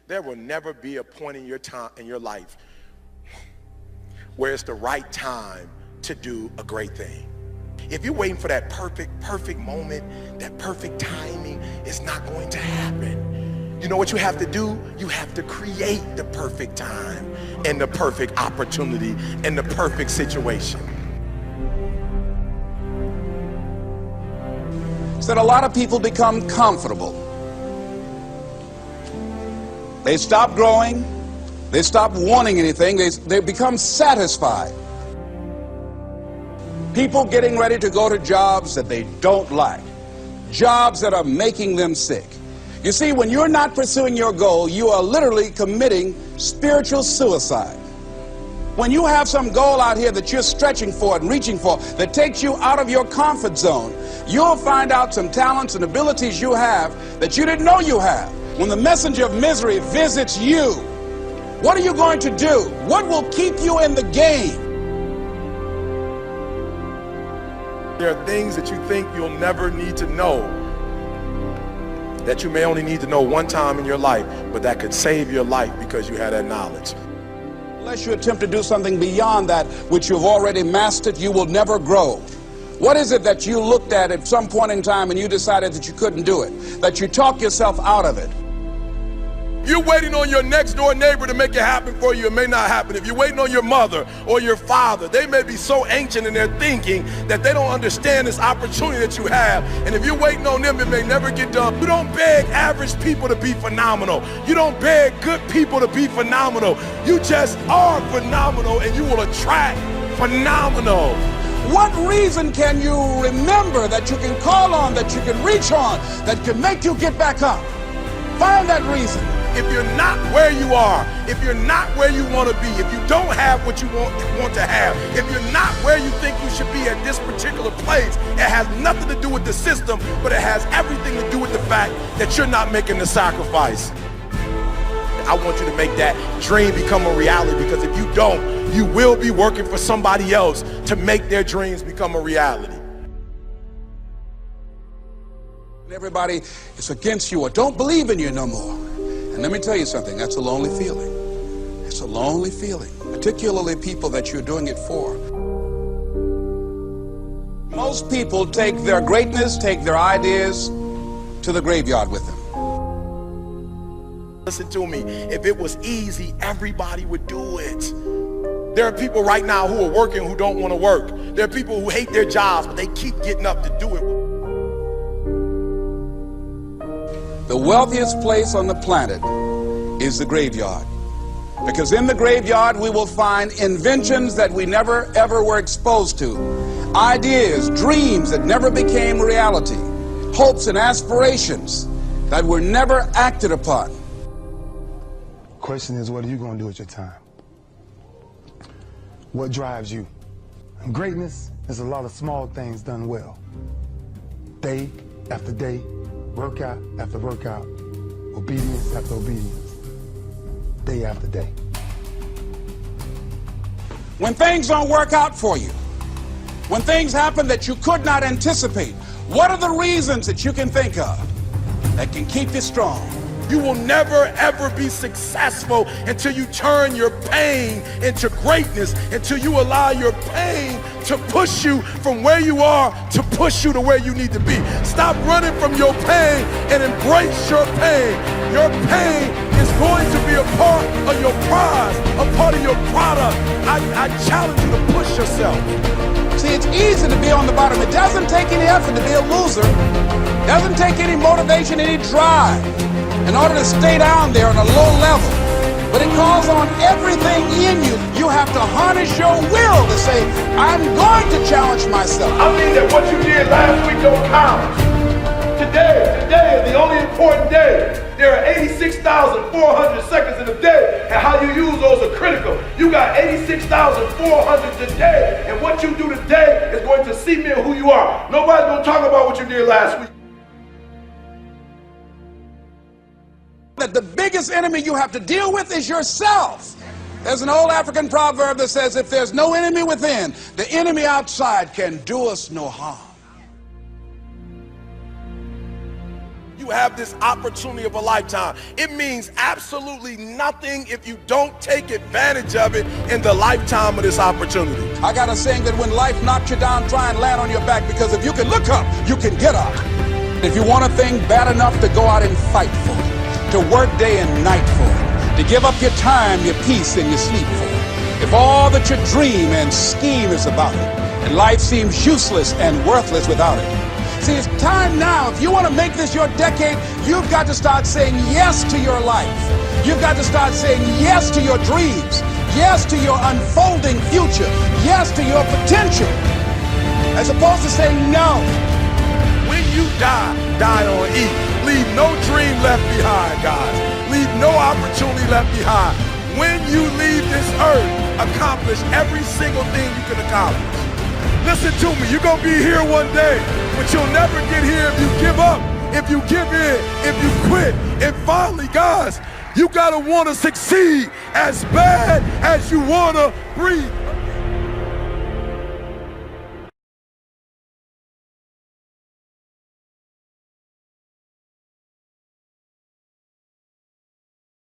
There will never be a point in your time in your life where it's the right time to do a great thing. If you're waiting for that perfect moment, that perfect timing, it's not going to happen. You know what you have to do? You have to create the perfect time and the perfect opportunity and the perfect situation. So that a lot of people become comfortable. They stop growing. They stop wanting anything. They become satisfied. People getting ready to go to jobs that they don't like. Jobs that are making them sick. You see, when you're not pursuing your goal, you are literally committing spiritual suicide. When you have some goal out here that you're stretching for and reaching for that takes you out of your comfort zone, you'll find out some talents and abilities you have that you didn't know you have. When the messenger of misery visits you, what are you going to do? What will keep you in the game? There are things that you think you'll never need to know, that you may only need to know one time in your life, but that could save your life because you had that knowledge. Unless you attempt to do something beyond that which you've already mastered, you will never grow. What is it that you looked at some point in time and you decided that you couldn't do it, that you talked yourself out of it? You're waiting on your next door neighbor to make it happen for you, it may not happen. If you're waiting on your mother or your father, they may be so ancient in their thinking that they don't understand this opportunity that you have. And if you're waiting on them, it may never get done. You don't beg average people to be phenomenal. You don't beg good people to be phenomenal. You just are phenomenal and you will attract phenomenal. What reason can you remember that you can call on, that you can reach on, that can make you get back up? Find that reason. If you're not where you are, if you're not where you want to be, if you don't have what you want to have, if you're not where you think you should be at this particular place, it has nothing to do with the system, but it has everything to do with the fact that you're not making the sacrifice. I want you to make that dream become a reality, because if you don't, you will be working for somebody else to make their dreams become a reality. Everybody is against you or don't believe in you no more. And let me tell you something, that's a lonely feeling. It's a lonely feeling, particularly people that you're doing it for. Most people take their greatness, take their ideas to the graveyard with them. Listen to me, if it was easy, everybody would do it. There are people right now who are working who don't want to work. There are people who hate their jobs, but they keep getting up to do it. The wealthiest place on the planet is the graveyard. Because in the graveyard we will find inventions that we never ever were exposed to. Ideas, dreams that never became reality. Hopes and aspirations that were never acted upon. Question is, what are you going to do with your time? What drives you? And greatness is a lot of small things done well. Day after day, workout after workout, obedience after obedience, day after day. When things don't work out for you, when things happen that you could not anticipate, what are the reasons that you can think of that can keep you strong? You will never ever be successful until you turn your pain into greatness, until you allow your pain to push you from where you are to push you to where you need to be. Stop running from your pain and embrace your pain. Your pain is going to be a part of your prize, a part of your product. I challenge you to push yourself. See, it's easy to be on the bottom. It doesn't take any effort to be a loser. It doesn't take any motivation, any drive in order to stay down there on a low level. But it calls on everything in you. You have to harness your will to say, I'm going to challenge myself. I mean that what you did last week don't count. Today is the only important day. There are 86,400 seconds in a day, and how you use those are critical. You got 86,400 today, and what you do today is going to cement who you are. Nobody's going to talk about what you did last week. That the biggest enemy you have to deal with is yourself. There's an old African proverb that says, if there's no enemy within, the enemy outside can do us no harm. You you have this opportunity of a lifetime. It means absolutely nothing if you don't take advantage of it in the lifetime of this opportunity. I got a saying that when life knocks you down, try and land on your back, because if you can look up, you can get up. If you want a thing bad enough to go out and fight for it, to work day and night for it, to give up your time, your peace, and your sleep for it, if all that you dream and scheme is about it, and life seems useless and worthless without it. See, it's time now. If you want to make this your decade, you've got to start saying yes to your life. You've got to start saying yes to your dreams, yes to your unfolding future, yes to your potential, as opposed to saying no. When you die, die on E. Leave no dream left behind, guys. Leave no opportunity left behind. When you leave this earth, accomplish every single thing you can accomplish. Listen to me, you're gonna be here one day, but you'll never get here if you give up, if you give in, if you quit. And finally, guys, you gotta wanna succeed as bad as you wanna breathe.